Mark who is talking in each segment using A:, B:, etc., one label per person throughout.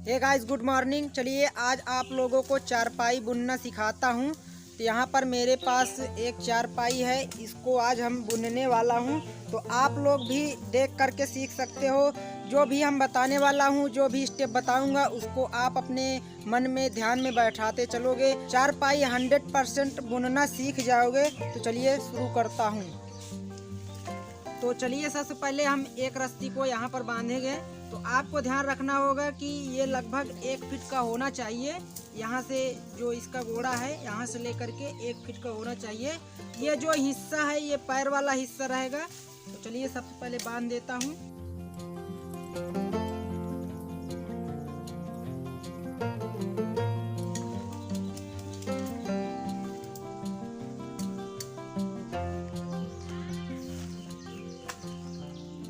A: Hey guys, good morning. चलिए आज आप लोगों को चारपाई बुनना सिखाता हूँ। तो यहाँ पर मेरे पास एक चारपाई है, इसको आज हम बुनने वाला हूँ। तो आप लोग भी देख करके सीख सकते हो। जो भी हम बताने वाला हूँ, जो भी स्टेप बताऊँगा, उसको आप अपने मन में ध्यान में बैठाते चलोगे। चारपाई 100% बुनना सीख जाओगे। तो चलिए शुरू करता हूँ। तो चलिए सबसे पहले हम एक रस्सी को यहाँ पर बांधेंगे। तो आपको ध्यान रखना होगा कि ये लगभग 1 फीट का होना चाहिए। यहाँ से जो इसका गोड़ा है, यहाँ से लेकर के 1 फीट का होना चाहिए। ये जो हिस्सा है, ये पैर वाला हिस्सा रहेगा। तो चलिए सबसे पहले बांध देता हूँ।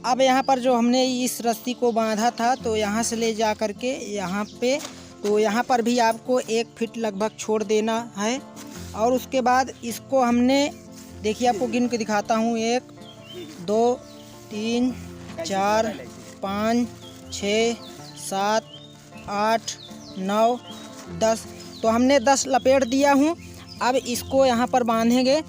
A: अब यहाँ पर जो हमने इस रस्सी को बांधा था, तो यहाँ से ले जा कर के यहाँ पे, तो यहाँ पर भी आपको 1 फीट लगभग छोड़ देना है। और उसके बाद इसको हमने, देखिए आपको गिन के दिखाता हूँ, 1 2 3 4 5 6 7 8 9 10। तो हमने 10 लपेट दिया हूँ। अब इसको यहाँ पर बांधेंगे।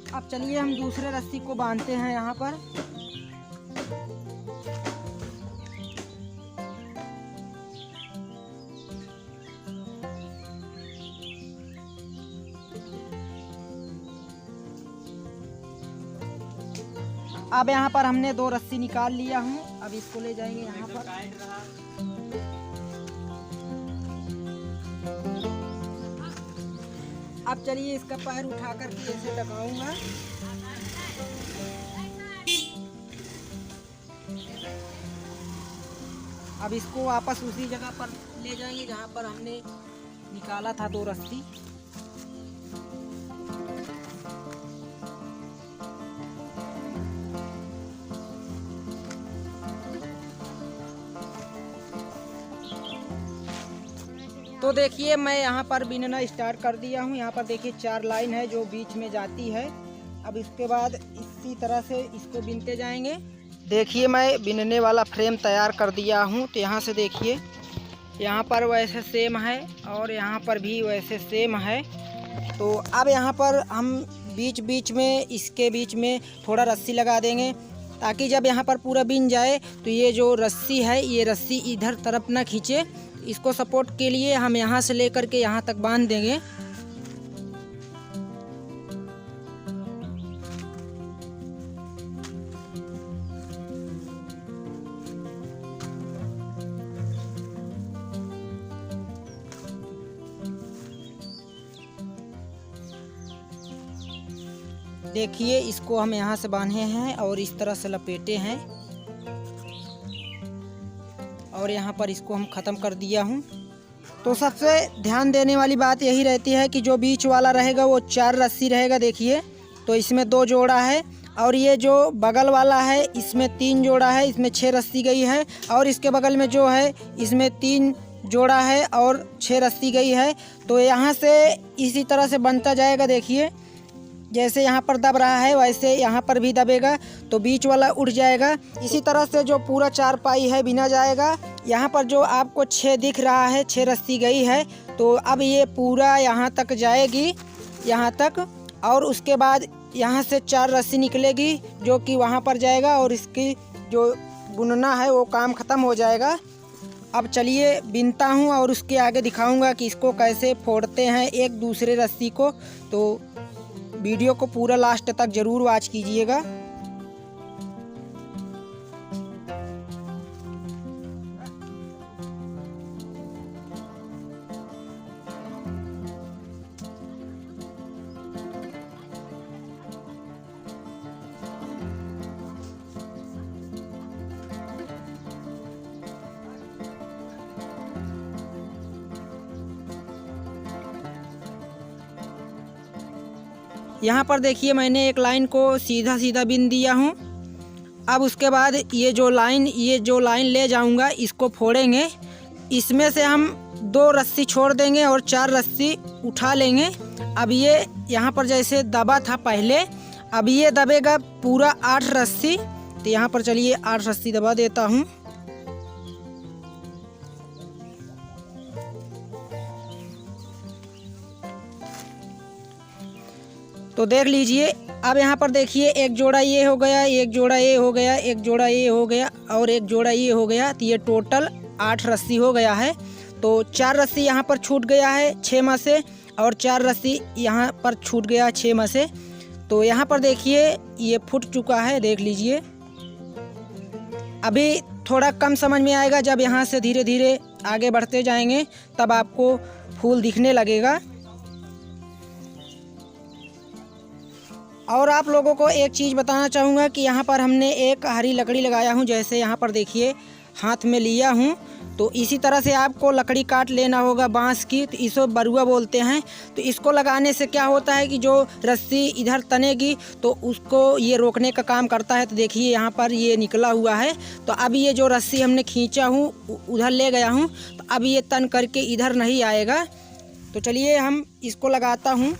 A: अब चलिए हम दूसरे रस्सी को बांधते हैं यहाँ पर। अब यहाँ पर हमने 2 रस्सी निकाल लिया हूँ। अब इसको ले जाएंगे यहाँ पर। अब चलिए इसका पैर उठा कर के ऐसे लगाऊंगा। अब इसको वापस उसी जगह पर ले जाएंगे जहाँ पर हमने निकाला था 2 रस्सी। तो देखिए मैं यहाँ पर बिनना स्टार्ट कर दिया हूँ। यहाँ पर देखिए 4 लाइन है जो बीच में जाती है। अब इसके बाद इसी तरह से इसको बिनते जाएंगे। देखिए मैं बिनने वाला फ्रेम तैयार कर दिया हूँ। तो यहाँ से देखिए, यहाँ पर वैसे सेम है और यहाँ पर भी वैसे सेम है। तो अब यहाँ पर हम बीच बीच में, इसके बीच में थोड़ा रस्सी लगा देंगे, ताकि जब यहाँ पर पूरा बिन जाए तो ये जो रस्सी है, ये रस्सी इधर तरफ ना खींचे। इसको सपोर्ट के लिए हम यहाँ से लेकर के यहाँ तक बांध देंगे। देखिए इसको हम यहाँ से बांधे हैं और इस तरह से लपेटे हैं और यहाँ पर इसको हम ख़त्म कर दिया हूँ। तो सबसे ध्यान देने वाली बात यही रहती है कि जो बीच वाला रहेगा वो 4 रस्सी रहेगा। देखिए तो इसमें 2 जोड़ा है, और ये जो बगल वाला है इसमें 3 जोड़ा है, इसमें 6 रस्सी गई है। और इसके बगल में जो है इसमें 3 जोड़ा है और 6 रस्सी गई है। तो यहाँ से इसी तरह से बनता जाएगा। देखिए जैसे यहाँ पर दब रहा है वैसे यहाँ पर भी दबेगा, तो बीच वाला उठ जाएगा। इसी तरह से जो पूरा चारपाई है बिना जाएगा। यहाँ पर जो आपको 6 दिख रहा है, 6 रस्सी गई है। तो अब ये पूरा यहाँ तक जाएगी, यहाँ तक। और उसके बाद यहाँ से 4 रस्सी निकलेगी जो कि वहाँ पर जाएगा, और इसकी जो बुनना है वो काम ख़त्म हो जाएगा। अब चलिए बिनता हूँ और उसके आगे दिखाऊँगा कि इसको कैसे फोड़ते हैं एक दूसरे रस्सी को। तो वीडियो को पूरा लास्ट तक ज़रूर वॉच कीजिएगा। यहाँ पर देखिए मैंने एक लाइन को सीधा सीधा बिन दिया हूँ। अब उसके बाद ये जो लाइन ले जाऊँगा, इसको फोड़ेंगे। इसमें से हम 2 रस्सी छोड़ देंगे और 4 रस्सी उठा लेंगे। अब ये यहाँ पर जैसे दबा था पहले, अब ये दबेगा पूरा 8 रस्सी। तो यहाँ पर चलिए 8 रस्सी दबा देता हूँ। तो देख लीजिए, अब यहाँ पर देखिए एक जोड़ा ये हो गया, एक जोड़ा ये हो गया, एक जोड़ा ये हो गया और एक जोड़ा ये हो गया। तो ये टोटल 8 रस्सी हो गया है। तो 4 रस्सी यहाँ पर छूट गया है 6 में से और 4 रस्सी यहाँ पर छूट गया 6 में से। तो यहाँ पर देखिए ये फूट चुका है, देख लीजिए। अभी थोड़ा कम समझ में आएगा, जब यहाँ से धीरे धीरे आगे बढ़ते जाएंगे तब आपको फूल दिखने लगेगा। और आप लोगों को एक चीज़ बताना चाहूँगा कि यहाँ पर हमने एक हरी लकड़ी लगाया हूँ, जैसे यहाँ पर देखिए हाथ में लिया हूँ। तो इसी तरह से आपको लकड़ी काट लेना होगा बांस की, तो इसको बरुआ बोलते हैं। तो इसको लगाने से क्या होता है कि जो रस्सी इधर तनेगी तो उसको ये रोकने का काम करता है। तो देखिए यहाँ पर ये निकला हुआ है। तो अब ये जो रस्सी हमने खींचा हूँ उधर ले गया हूँ, तो अब ये तन करके इधर नहीं आएगा। तो चलिए हम इसको लगाता हूँ।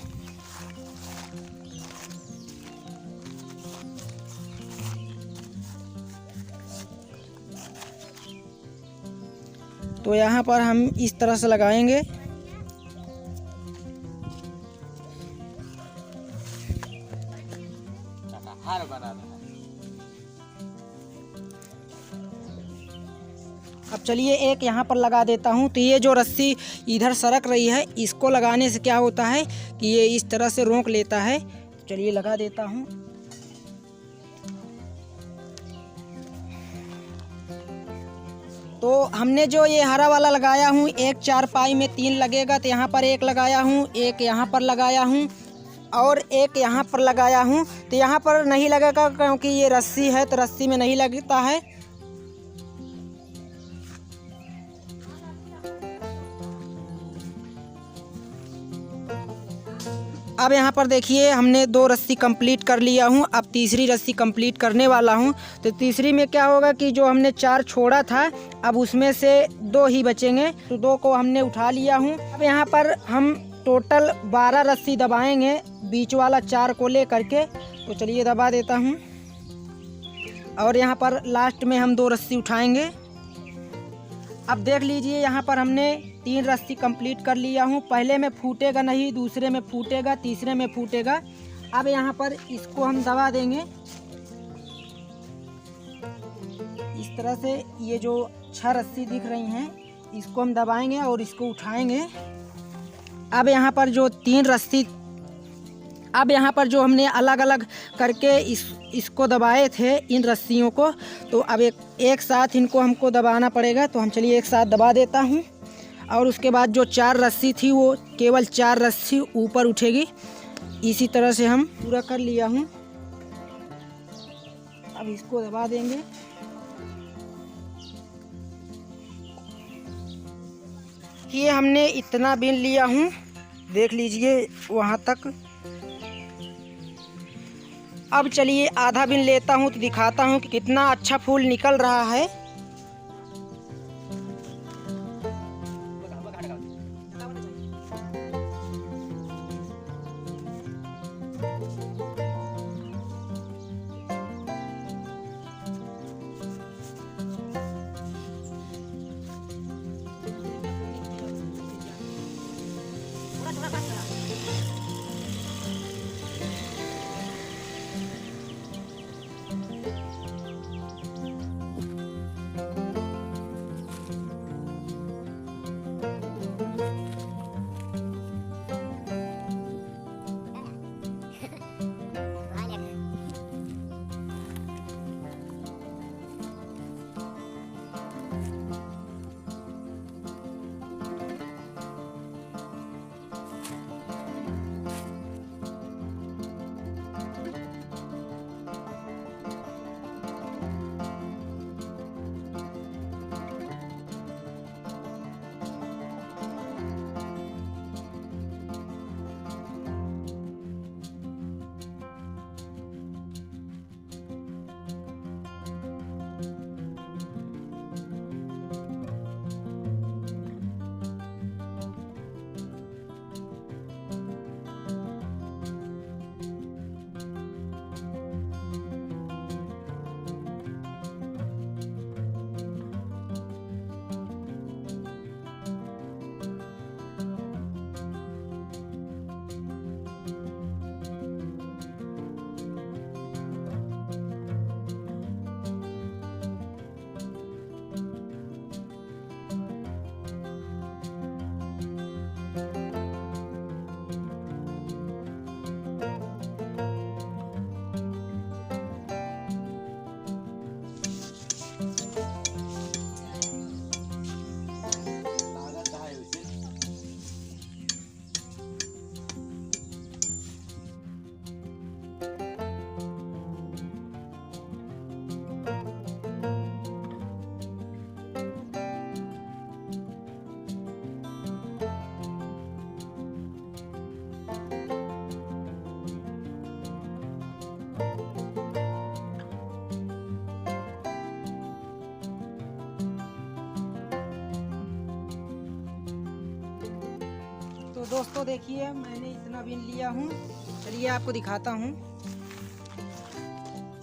A: तो यहाँ पर हम इस तरह से लगाएंगे। अब चलिए एक यहाँ पर लगा देता हूँ। तो ये जो रस्सी इधर सरक रही है, इसको लगाने से क्या होता है कि ये इस तरह से रोक लेता है। चलिए लगा देता हूँ। तो हमने जो ये हरा वाला लगाया हूँ, एक 4 पाई में 3 लगेगा। तो यहाँ पर एक लगाया हूँ, एक यहाँ पर लगाया हूँ और एक यहाँ पर लगाया हूँ। तो यहाँ पर नहीं लगेगा क्योंकि ये रस्सी है, तो रस्सी में नहीं लगता है। अब यहाँ पर देखिए हमने 2 रस्सी कंप्लीट कर लिया हूँ। अब तीसरी रस्सी कंप्लीट करने वाला हूँ। तो तीसरी में क्या होगा कि जो हमने 4 छोड़ा था, अब उसमें से 2 ही बचेंगे। तो 2 को हमने उठा लिया हूँ। अब यहाँ पर हम टोटल 12 रस्सी दबाएंगे, बीच वाला 4 को ले करके। तो चलिए दबा देता हूँ। और यहाँ पर लास्ट में हम 2 रस्सी उठाएंगे। अब देख लीजिए यहाँ पर हमने 3 रस्सी कंप्लीट कर लिया हूँ। पहले में फूटेगा नहीं, दूसरे में फूटेगा, तीसरे में फूटेगा। अब यहाँ पर इसको हम दबा देंगे इस तरह से। ये जो 6 रस्सी दिख रही हैं, इसको हम दबाएंगे और इसको उठाएंगे। अब यहाँ पर जो 3 रस्सी, अब यहाँ पर जो हमने अलग अलग करके इसको दबाए थे इन रस्सियों को, तो अब एक साथ इनको हमको दबाना पड़ेगा। तो हम चलिए एक साथ दबा देता हूँ। और उसके बाद जो 4 रस्सी थी वो केवल 4 रस्सी ऊपर उठेगी। इसी तरह से हम पूरा कर लिया हूँ। अब इसको दबा देंगे। ये हमने इतना बीन लिया हूँ, देख लीजिए वहाँ तक। अब चलिए आधा बिन लेता हूँ तो दिखाता हूँ कि कितना अच्छा फूल निकल रहा है। तो दोस्तों देखिए मैंने इतना बीन लिया हूँ। चलिए आपको दिखाता हूँ।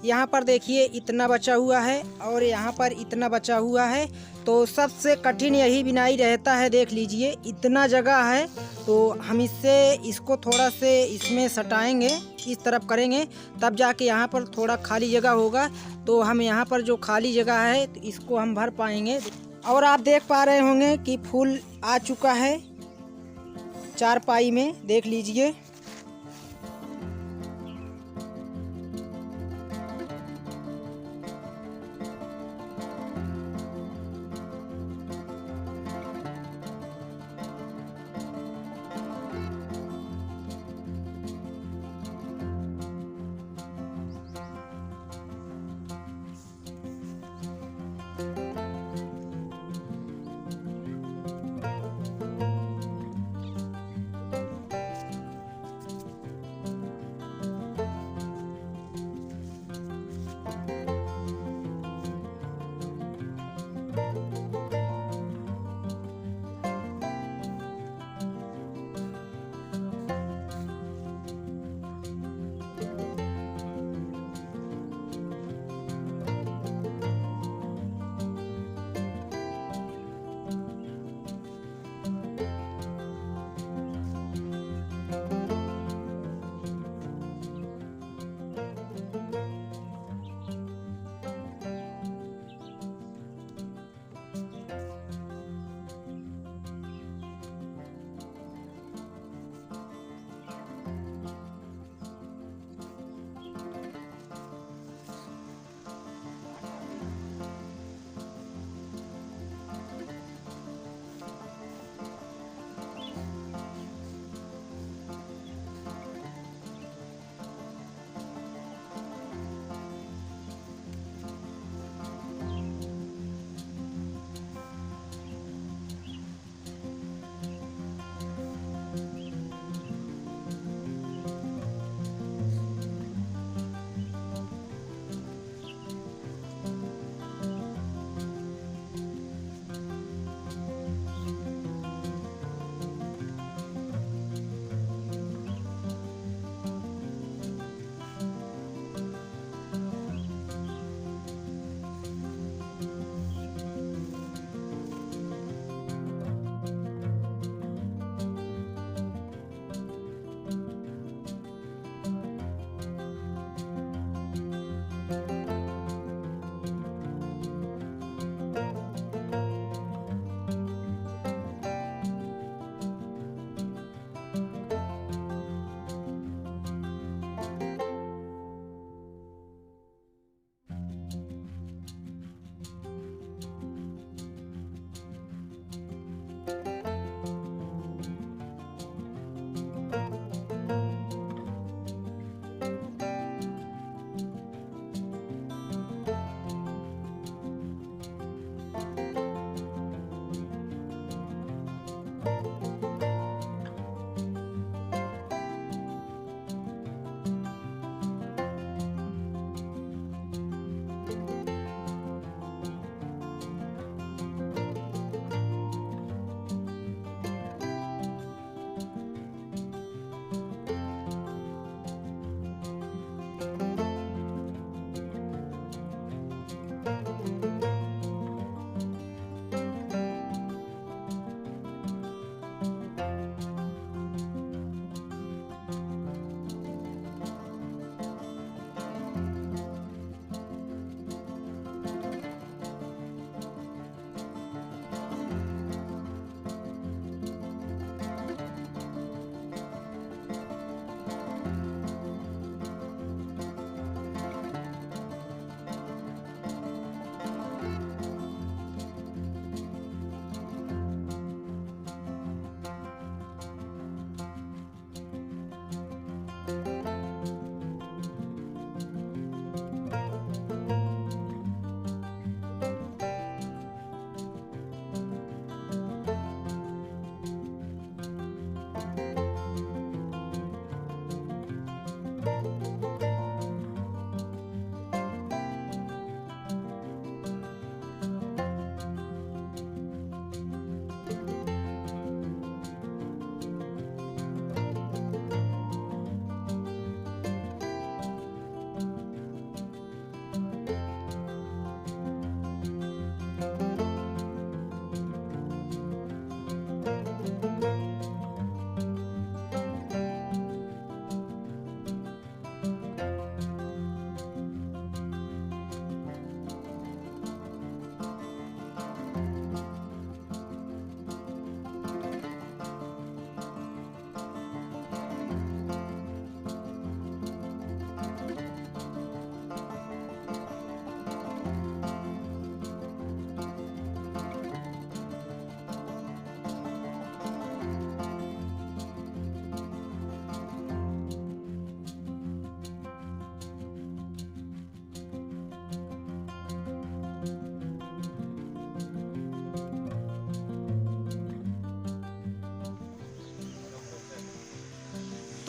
A: यहाँ पर देखिए इतना बचा हुआ है और यहाँ पर इतना बचा हुआ है। तो सबसे कठिन यही बिनाई रहता है। देख लीजिए इतना जगह है, तो हम इसको थोड़ा से इसमें सटाएंगे, इस तरफ करेंगे, तब जाके यहाँ पर थोड़ा खाली जगह होगा। तो हम यहाँ पर जो खाली जगह है तो इसको हम भर पाएंगे। और आप देख पा रहे होंगे कि फूल आ चुका है चारपाई में, देख लीजिए।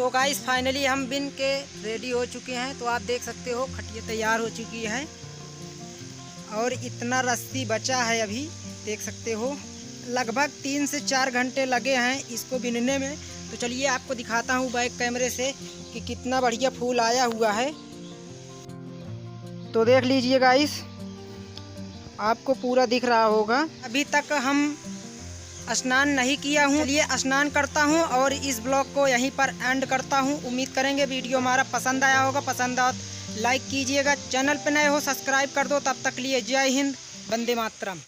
A: तो गाइस फाइनली हम बिन के रेडी हो चुके हैं। तो आप देख सकते हो खटिया तैयार हो चुकी है और इतना रस्सी बचा है अभी, देख सकते हो। लगभग 3 से 4 घंटे लगे हैं इसको बिनने में। तो चलिए आपको दिखाता हूँ बैक कैमरे से कि कितना बढ़िया फूल आया हुआ है। तो देख लीजिए गाइस, आपको पूरा दिख रहा होगा। अभी तक हम स्नान नहीं किया हूँ, चलिए स्नान करता हूँ और इस ब्लॉग को यहीं पर एंड करता हूँ। उम्मीद करेंगे वीडियो हमारा पसंद आया होगा। पसंद आया लाइक कीजिएगा, चैनल पे नए हो सब्सक्राइब कर दो। तब तक लिए जय हिंद, वंदे मातरम।